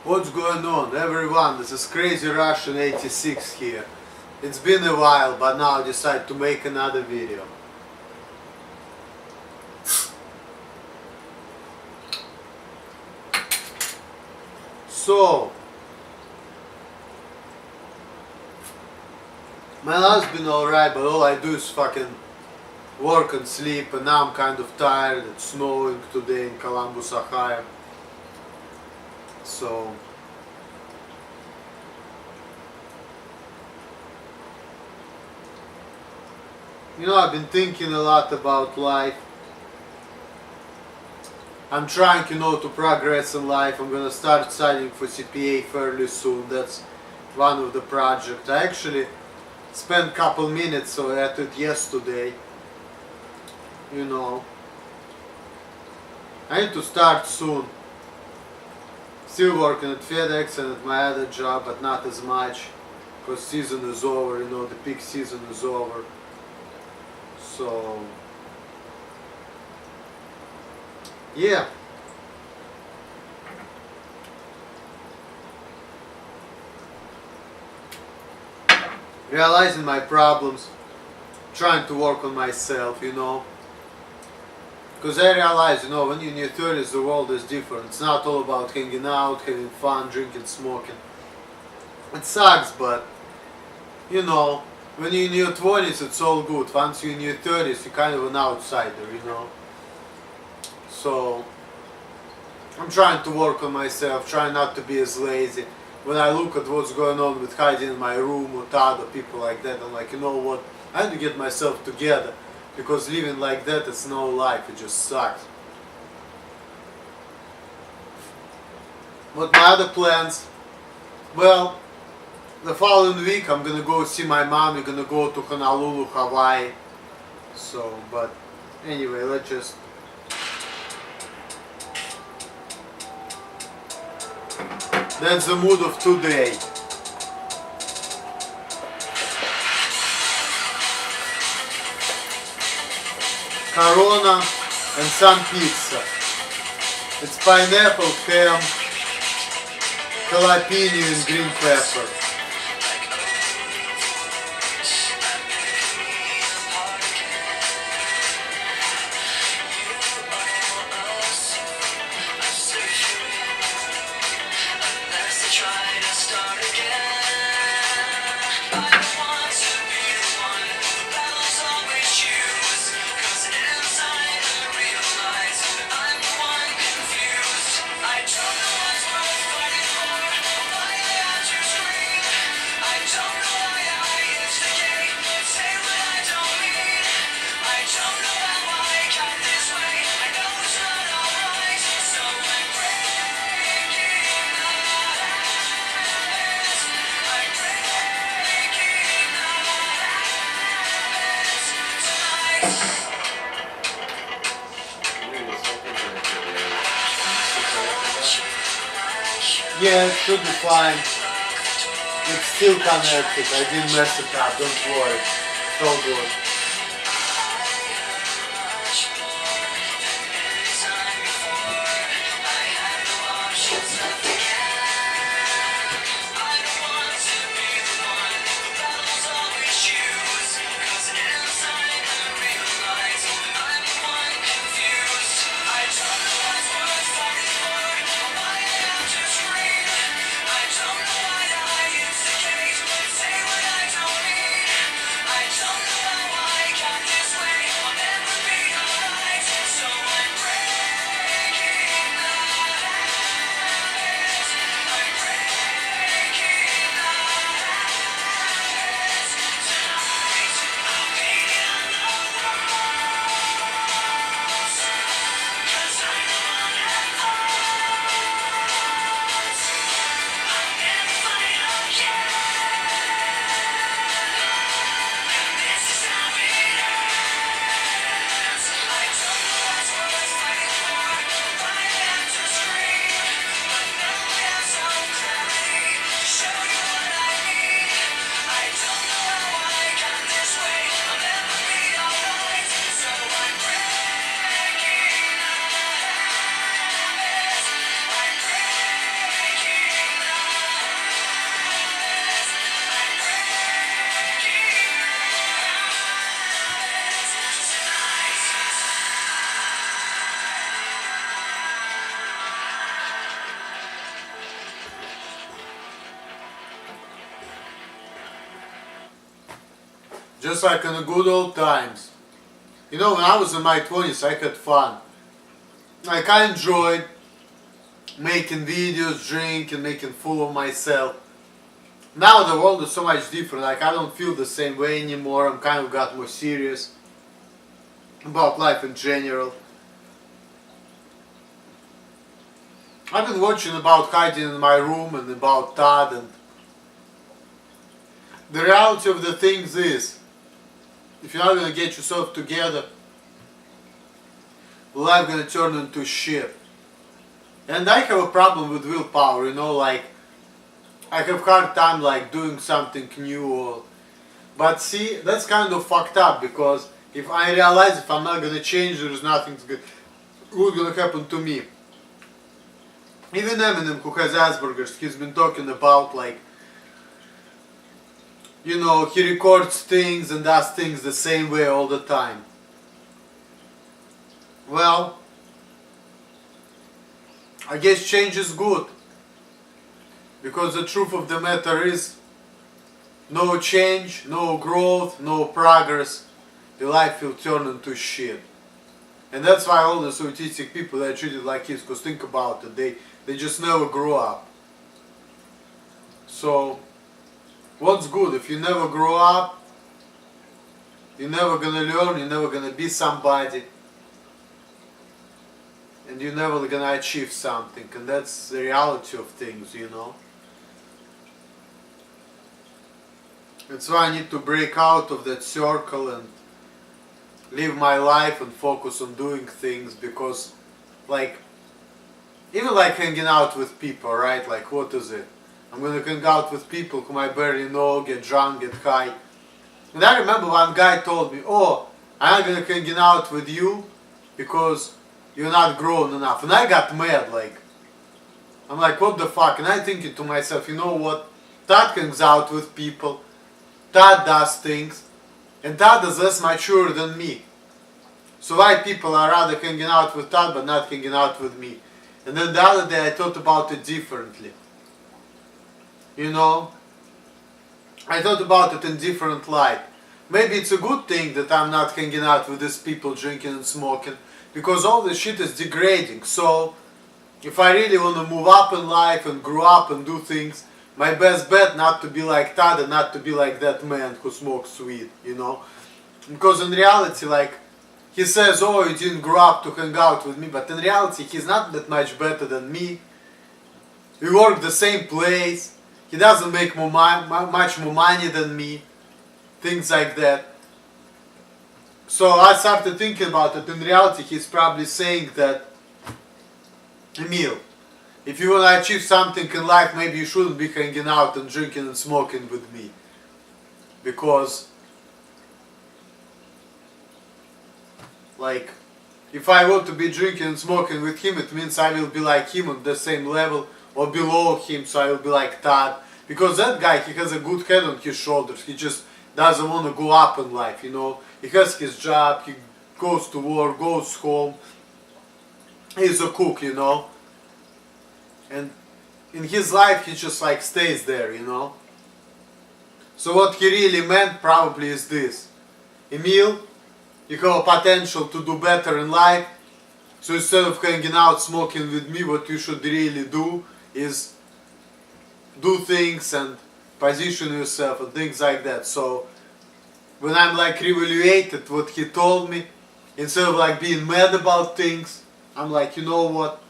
What's going on, everyone? This is Crazy Russian 86 here. It's been a while, but now I decided to make another video. So, my life's been alright, but all I do is fucking work and sleep, and now I'm kind of tired. It's snowing today in Columbus, Ohio. So, I've been thinking a lot about life. I'm trying, to progress in life. I'm gonna start studying for CPA fairly soon. That's one of the projects. I actually spent a couple minutes at it yesterday. I need to start soon. Still working at FedEx and at my other job, but not as much, because season is over, the peak season is over. So, yeah. Realizing my problems, trying to work on myself, Because I realize, when you're in your 30s, the world is different. It's not all about hanging out, having fun, drinking, smoking. It sucks, but, when you're in your 20s, it's all good. Once you're in your 30s, you're kind of an outsider, So, I'm trying to work on myself, trying not to be as lazy. When I look at what's going on with hiding in my room or other people like that, I'm like, you know what, I need to get myself together. Because living like that, it's no life, it just sucks. But my other plans, well, the following week I'm gonna go see my mom, we're gonna go to Honolulu, Hawaii. So, but anyway, let's just... That's the mood of today. Corona and some pizza. It's pineapple, ham, jalapeno and green pepper. Yeah, it should be fine. It's still connected. I didn't mess it up. Don't worry. It's all good. Just like in the good old times. You know, when I was in my 20s, I had fun. Like, I enjoyed making videos, drinking, making fool of myself. Now the world is so much different. Like, I don't feel the same way anymore. I'm kind of got more serious about life in general. I've been watching about hiding in my room and about Todd, and the reality of the things is, if you're not gonna get yourself together, life gonna turn into shit. And I have a problem with willpower, you know, like I have hard time like doing something new or, but see, that's kind of fucked up, because if I realize if I'm not gonna change, there's nothing good gonna happen to me. Even Eminem, who has Asperger's, he's been talking about like, you know, he records things and does things the same way all the time. Well, I guess change is good, because the truth of the matter is, no change, no growth, no progress, your life will turn into shit. And that's why all the autistic people are treated like kids, because think about it, they just never grow up. So, what's good? If you never grow up, you're never gonna learn, you're never gonna be somebody, and you're never gonna achieve something, and that's the reality of things, you know. That's why I need to break out of that circle and live my life and focus on doing things, because like, even like hanging out with people, right? Like, what is it? I'm gonna hang out with people whom I barely know, get drunk, get high. And I remember one guy told me, oh, I'm not gonna hang out with you because you're not grown enough. And I got mad, like, I'm like, what the fuck? And I'm thinking to myself, you know what? Todd hangs out with people, Todd does things, and Todd is less mature than me. So why people are rather hanging out with Todd but not hanging out with me? And then the other day I thought about it differently. You know, I thought about it in different light. Maybe it's a good thing that I'm not hanging out with these people drinking and smoking, because all this shit is degrading. So, if I really want to move up in life and grow up and do things, my best bet not to be like Todd and not to be like that man who smokes weed, you know. Because in reality, like, he says, oh, you didn't grow up to hang out with me, but in reality, he's not that much better than me. We work the same place. He doesn't make much more money than me. Things like that. So I started thinking about it. In reality, he's probably saying that, Emil, if you want to achieve something in life, maybe you shouldn't be hanging out and drinking and smoking with me. Because, like, if I want to be drinking and smoking with him, it means I will be like him on the same level or below him, so I will be like Todd. Because that guy, he has a good head on his shoulders. He just doesn't want to go up in life, you know. He has his job, he goes to work, goes home. He's a cook, you know. And in his life, he just like stays there, you know. So what he really meant probably is this. Emil, you have a potential to do better in life. So instead of hanging out smoking with me, what you should really do is do things and position yourself and things like that. So when I'm like reevaluated what he told me, instead of like being mad about things, I'm like, you know what,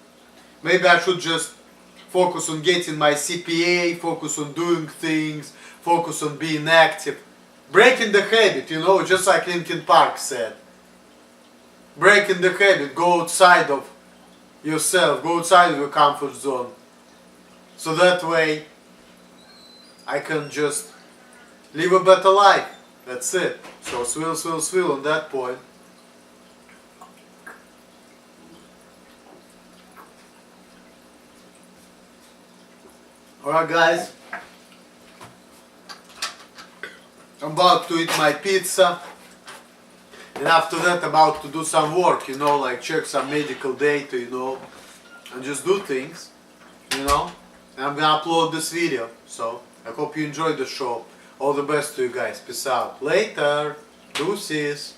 maybe I should just focus on getting my CPA, focus on doing things, focus on being active, breaking the habit, you know, just like Linkin Park said. Breaking the habit, go outside of yourself, go outside of your comfort zone. So that way I can just live a better life. That's it. So swill on that point. Alright guys, I'm about to eat my pizza, and after that about to do some work, you know, like check some medical data, you know, and just do things, you know, and I'm gonna upload this video, so I hope you enjoyed the show. All the best to you guys. Peace out. Later. Deuces.